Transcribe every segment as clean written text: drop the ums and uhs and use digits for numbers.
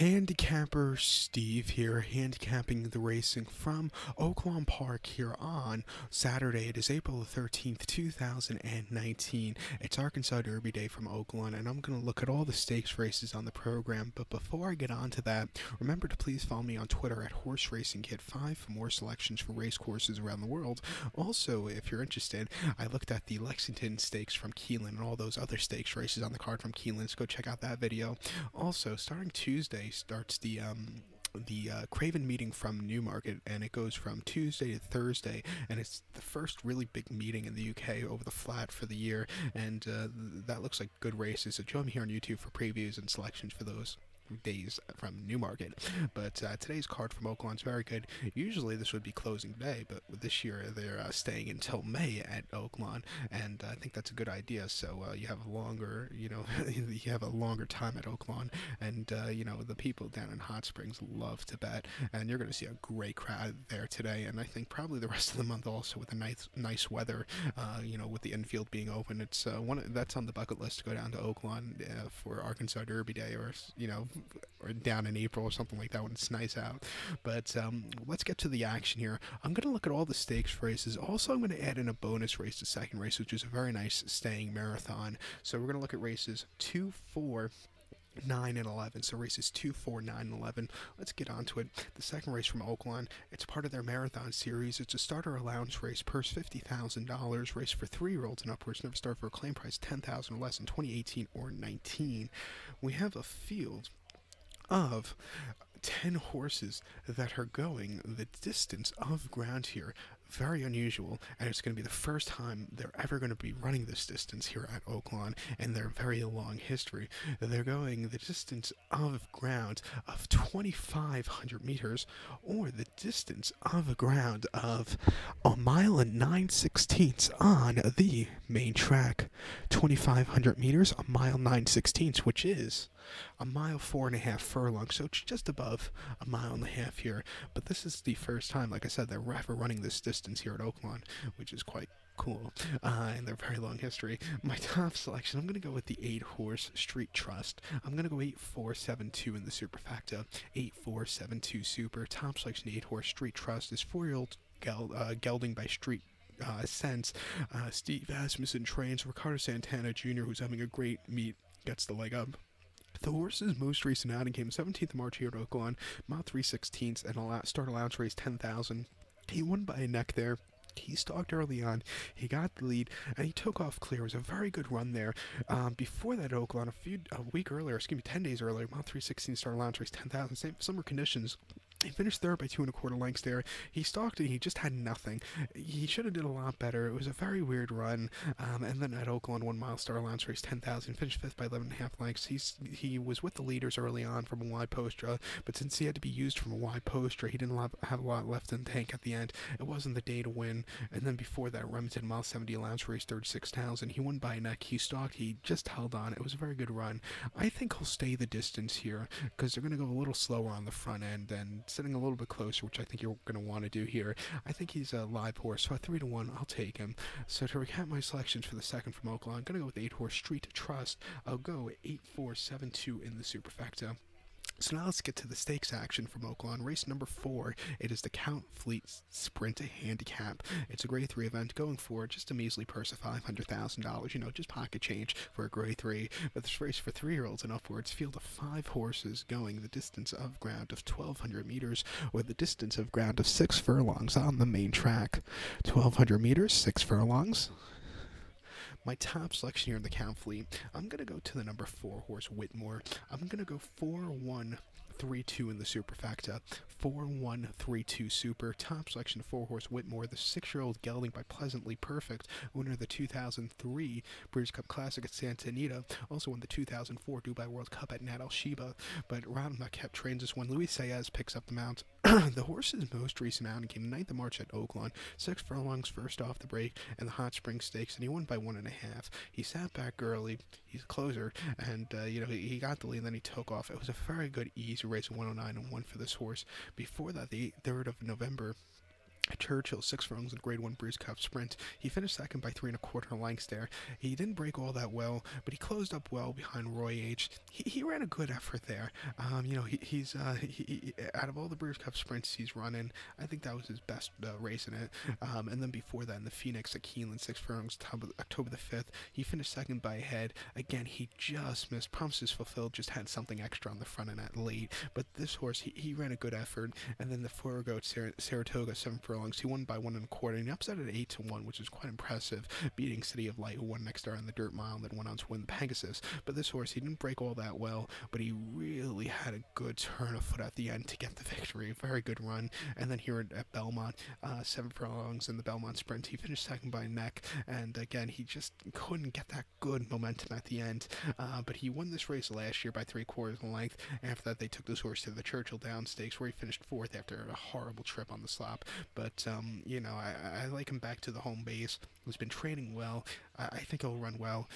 Handicapper Steve here, handicapping the racing from Oaklawn Park here on Saturday. It is April the 13th, 2019. It's Arkansas Derby Day from Oaklawn, and I'm going to look at all the stakes races on the program. But before I get on to that, remember to please follow me on Twitter at Horse Racing Kid 5 for more selections for race courses around the world. Also, if you're interested, I looked at the Lexington Stakes from Keelan and all those other stakes races on the card from Keelan, so go check out that video. Also, starting Tuesday starts the Craven meeting from Newmarket, and it goes from Tuesday to Thursday, and it's the first really big meeting in the UK over the flat for the year, and that looks like good races. So join me here on YouTube for previews and selections for those days from Newmarket. But today's card from Oaklawn is very good. Usually this would be closing day, but this year they're staying until May at Oaklawn, and I think that's a good idea. So you have longer, you have a longer time at Oaklawn, and the people down in Hot Springs love to bet, and you're going to see a great crowd there today, and I think probably the rest of the month also with the nice weather, with the infield being open. It's that's on the bucket list to go down to Oaklawn for Arkansas Derby Day, or or down in April or something like that when it's nice out. But let's get to the action here. I'm going to look at all the stakes races. Also, I'm going to add in a bonus race, the second race, which is a very nice staying marathon. So we're going to look at races 2, 4, 9, and 11. So races 2, 4, 9, and 11. Let's get on to it. The second race from Oaklawn, it's part of their marathon series. It's a starter allowance race, purse $50,000, race for 3-year-olds and upwards, never start for a claim price $10,000 or less in 2018 or 19. We have a field of 10 horses that are going the distance of ground here. Very unusual, and it's going to be the first time they're ever going to be running this distance here at Oaklawn in their very long history. They're going the distance of ground of 2,500 meters, or the distance of ground of 1 mile and 9/16 on the main track. 2,500 meters, 1 mile 9/16, which is 1 mile 4.5 furlongs, so it's just above 1.5 miles here. But this is the first time, like I said, they're ever running this distance here at Oaklawn, which is quite cool in their very long history. My top selection, I'm going to go with the 8-horse Street Trust. I'm going to go 8-4-7-2 in the superfecta. 8-4-7-2 super. Top selection, 8-horse Street Trust is 4-year-old gelding by Street Sense. Steve Asmussen trains. Ricardo Santana Jr., who's having a great meet, gets the leg up. The horse's most recent outing came 17th of March here at Oaklawn, mile 3/16, and start allowance race 10,000. He won by a neck there. He stalked early on, he got the lead, and he took off clear. It was a very good run there. Before that, Oaklawn, a week earlier, 10 days earlier, mile 3/16, start allowance race 10,000, same summer conditions. He finished third by 2 1/4 lengths there. He stalked it. He just had nothing. He should have did a lot better. It was a very weird run. And then at Oaklawn, 1 mile star allowance race 10,000. Finished fifth by 11.5 lengths. He was with the leaders early on from a wide posture, but since he had to be used from a wide posture, he didn't have a lot left in the tank at the end. It wasn't the day to win. And then before that, Remington, mile 70 allowance race 36,000. He won by a neck. He stalked. He just held on. It was a very good run. I think he'll stay the distance here because they're going to go a little slower on the front end and sitting a little bit closer, which I think you're going to want to do here. I think he's a live horse, so at 3-1, I'll take him. So to recap my selections for the second from Oaklawn, I'm going to go with 8-horse Street Trust. I'll go 8-4-7-2 in the superfecta. So now let's get to the stakes action from Oaklawn. Race number 4, it is the Count Fleet Sprint Handicap. It's a grade 3 event going for just a measly purse of $500,000, just pocket change for a grade 3. But this race for 3-year-olds and upwards, field of 5 horses going the distance of ground of 1,200 meters, or the distance of ground of 6 furlongs on the main track. 1,200 meters, 6 furlongs. My top selection here in the Count Fleet, I'm going to go to the number 4 horse, Whitmore. I'm going to go 4-1-3-2 in the superfecta. 4-1-3-2 super. Top selection, 4 horse, Whitmore, the 6-year-old gelding by Pleasantly Perfect, winner of the 2003 Breeders' Cup Classic at Santa Anita, also won the 2004 Dubai World Cup at Nat Al Sheba, but Ron Maquette trains this one. Luis Saez picks up the mount. The horse's most recent outing came 9th of March at Oaklawn, 6 furlongs first off the break in the Hot Springs Stakes, and he won by 1.5. He sat back early. He's a closer, and he got the lead, and then he took off. It was a very good, easy race, 109-1 for this horse. Before that, the 3rd of November, Churchill, 6 furlongs in Grade 1 Breeze Cup Sprint. He finished second by 3 1/4 lengths there. He didn't break all that well, but he closed up well behind Roy H. He ran a good effort there. He's out of all the Breeze Cup sprints he's running, I think that was his best race in it. And then before that, in the Phoenix at Keeneland, 6 furlongs, October the 5th, he finished second by a head. Again, he just missed. Promises fulfilled, just had something extra on the front end at late. But this horse, he ran a good effort. And then the Four-Goat Saratoga, 7 furlongs. He won by 1 1/4, and he upset at 8-1, which is quite impressive, beating City of Light, who won next star on the dirt mile and then went on to win the Pegasus. But this horse, he didn't break all that well, but he really had a good turn of foot at the end to get the victory. Very good run. And then here at Belmont, 7 furlongs in the Belmont Sprint, he finished second by a neck, and again, he just couldn't get that good momentum at the end. But he won this race last year by 3/4 length. After that, they took this horse to the Churchill Down Stakes, where he finished fourth after a horrible trip on the slop. But I like him back to the home base. He's been training well. I think he'll run well.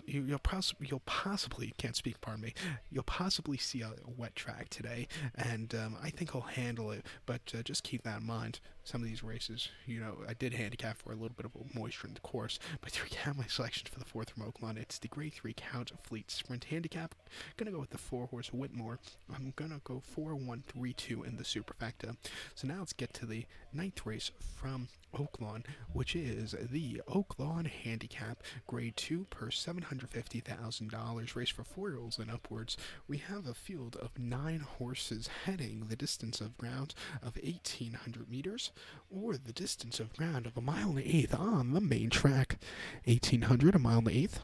You'll possibly, can't speak, pardon me, you'll possibly see a wet track today, and I think he'll handle it, but just keep that in mind. Some of these races, I did handicap for a little bit of moisture in the course, but to recap my selections for the 4th from Oaklawn, it's the Grade 3 Count Fleet Sprint Handicap. Gonna go with the 4-horse Whitmore. I'm gonna go 4-1-3-2 in the superfecta. So now let's get to the 9th race from Oaklawn, which is the Oaklawn Handicap, Grade 2 per $750,000, race for 4-year-olds and upwards. We have a field of 9 horses heading the distance of ground of 1,800 meters, or the distance of ground of 1.1 miles on the main track. 1,800, 1.1 miles.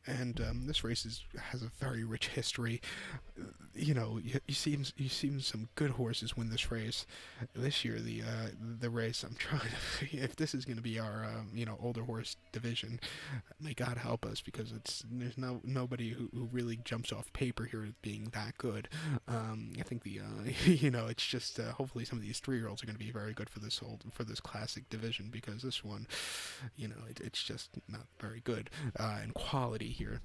And this race has a very rich history. You seen some good horses win this race. This year, the race, I'm trying to, if this is going to be our older horse division, may God help us, because there's nobody who really jumps off paper here as being that good. I think it's just hopefully some of these 3-year-olds are going to be very good for this classic division, because this one, it's just not very good in quality here.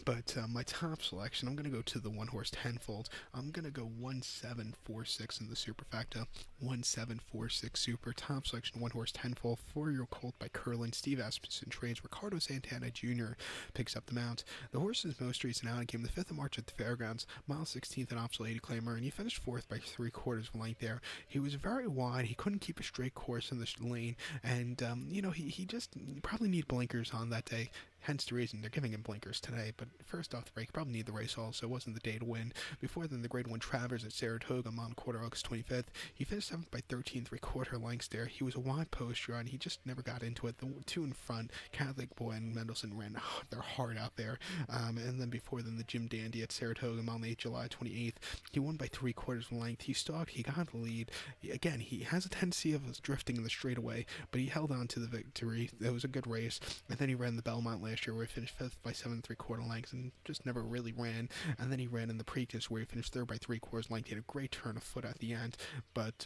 But my top selection, I'm going to go to the 1-horse tenfold. I'm going to go 1-7-4-6 in the superfecta. 1-7-4-6 super. Top selection, 1-horse tenfold. 4-year-old colt by Curlin. Steve Asmussen trains. Ricardo Santana Jr. picks up the mount. The horse's most recent outing came the 5th of March at the Fairgrounds. Mile 16th, an obsolete claimer, and he finished 4th by 3/4 of a length there. He was very wide. He couldn't keep a straight course in the lane, and he just probably need blinkers on that day. Hence the reason they're giving him blinkers today. But first off the break, probably need the race also. It wasn't the day to win. Before then, the Grade 1 Travers at Saratoga, mile quarter, August 25th. He finished 7th by 13 3/4 lengths there. He was a wide post run. He just never got into it. The 2 in front, Catholic Boy and Mendelssohn, ran their heart out there. And then before then, the Jim Dandy at Saratoga, mile 8, July 28th. He won by 3/4 of a length. He stalked. He got the lead. Again, he has a tendency of drifting in the straightaway, but he held on to the victory. It was a good race. And then he ran the Belmont last year, where he finished 5th by 7 3/4 lengths and just never really ran. And then he ran in the Preakness, where he finished 3rd by 3/4 length. He had a great turn of foot at the end, but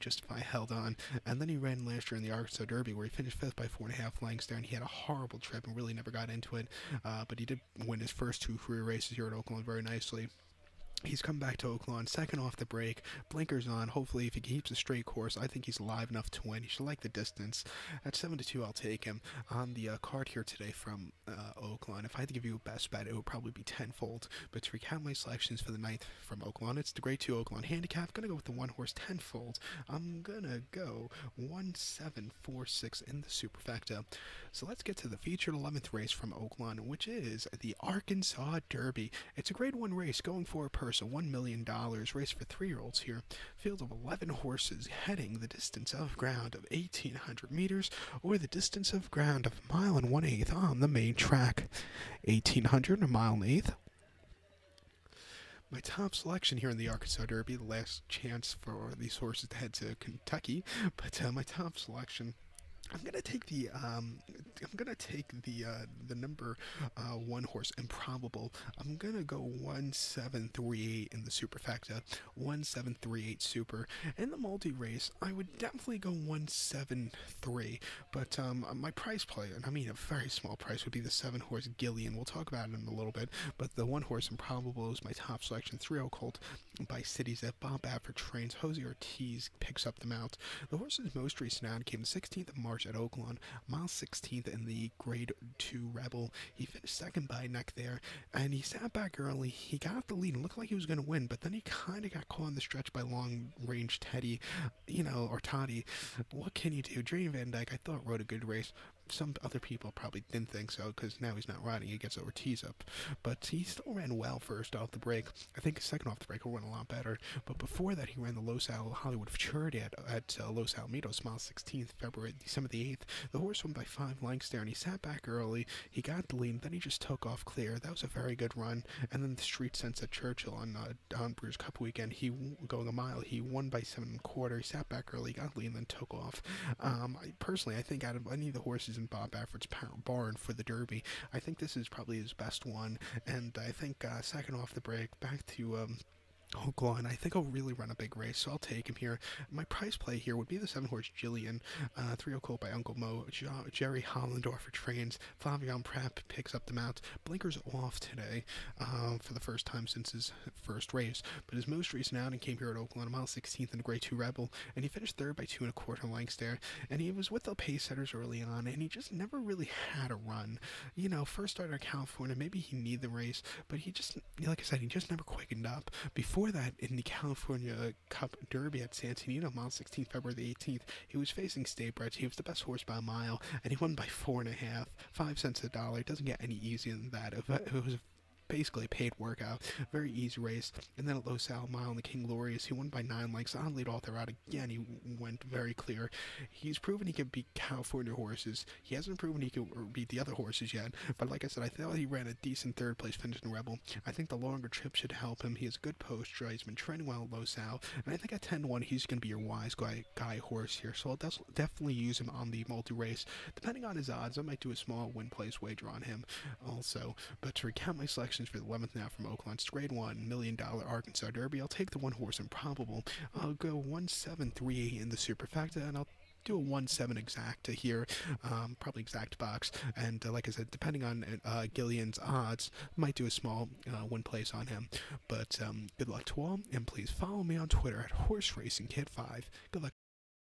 just I held on. And then he ran last year in the Arkansas Derby, where he finished 5th by 4.5 lengths there, and he had a horrible trip and really never got into it. But he did win his first 2 career races here at Oakland very nicely. He's come back to Oaklawn, second off the break, blinkers on. Hopefully, if he keeps a straight course, I think he's live enough to win. He should like the distance. At 7-2, I'll take him. On the card here today from Oaklawn, if I had to give you a best bet, it would probably be tenfold. But to recount my selections for the 9th from Oaklawn, it's the Grade 2 Oaklawn Handicap. Gonna go with the 1-horse tenfold. I'm gonna go 1-7-4-6 in the superfecta. So let's get to the featured 11th race from Oaklawn, which is the Arkansas Derby. It's a Grade 1 race going for a purse of $1 million, race for 3-year-olds here. Field of 11 horses heading the distance of ground of 1,800 meters, or the distance of ground of 1 1/8 miles on the main track. 1,800, 1 1/8 miles. My top selection here in the Arkansas Derby, the last chance for these horses to head to Kentucky, but my top selection, I'm gonna take the number one horse, Improbable. I'm gonna go 1738 in the superfecta, 1738 super. In the multi race, I would definitely go 173, but my price play, and I mean a very small price, would be the 7 horse Gillian. We'll talk about it in a little bit, but the 1 horse Improbable is my top selection. 3-0 Colt by Cities that Bob Baffert trains. Jose Ortiz picks up the mount. The horse's most recent out came the 16th of March at Oaklawn, mile 16th in the Grade 2 Rebel. He finished second by neck there, and he sat back early. He got the lead and looked like he was going to win, but then he kind of got caught in the stretch by long range Teddy, or Toddy. What can you do? Dream Van Dyke, I thought, rode a good race. Some other people probably didn't think so because now he's not riding. He gets Ortiz up, but he still ran well first off the break. I think second off the break will run a lot better. But before that, he ran the Los Al Hollywood Futurity at Los Alamitos, mile 16th, December the 8th. The horse won by 5 lengths there, and he sat back early. He got the lead, and then he just took off clear. That was a very good run. And then the Street Sense at Churchill on Brews Cup weekend, he going a mile. He won by 7 1/4. He sat back early, got the lead, and then took off. I think out of any of the horses in Bob Baffert's barn for the Derby, I think this is probably his best one, and I think second off the break, back to Oaklawn, I think I'll really run a big race, so I'll take him here. My price play here would be the 7 horse Jillian, 3-0 Colt by Uncle Mo, Jerry Hollendorfer trains, Flavion Prep picks up the mount. Blinkers off today for the first time since his first race, but his most recent outing came here at Oakland, mile 16th in the Grade 2 Rebel, and he finished third by 2 1/4 lengths there, and he was with the pace setters early on, and he just never really had a run. First starter in California, maybe he needed the race, but he just, like I said, he just never quickened up. Before that, in the California Cup Derby at Santino, mile 16th, February the 18th, he was facing Staybridge. He was the best horse by a mile, and he won by 4.5, 5 cents a dollar. It doesn't get any easier than that. It was basically a paid workout, very easy race. And then at Los Al Mile in the King Glorious, he won by 9 lengths. On lead all throughout again, he went very clear. He's proven he can beat California horses. He hasn't proven he can beat the other horses yet, but like I said, I thought he ran a decent third place finish in Rebel. I think the longer trip should help him. He has good posture. He's been training well at Los Al, and I think at 10-1 he's going to be your wise guy horse here, so I'll definitely use him on the multi-race. Depending on his odds, I might do a small win-place wager on him also. But to recount my selections for the 11th now from Oakland, it's Grade 1, $1 million Arkansas Derby. I'll take the 1 horse Improbable. I'll go 1-7-3-8 in the superfecta, and I'll do a 1-7 exacta here, probably exact box. And like I said, depending on Gillian's odds, might do a small win place on him. But good luck to all, and please follow me on Twitter at HorseRacingKid5. Good luck.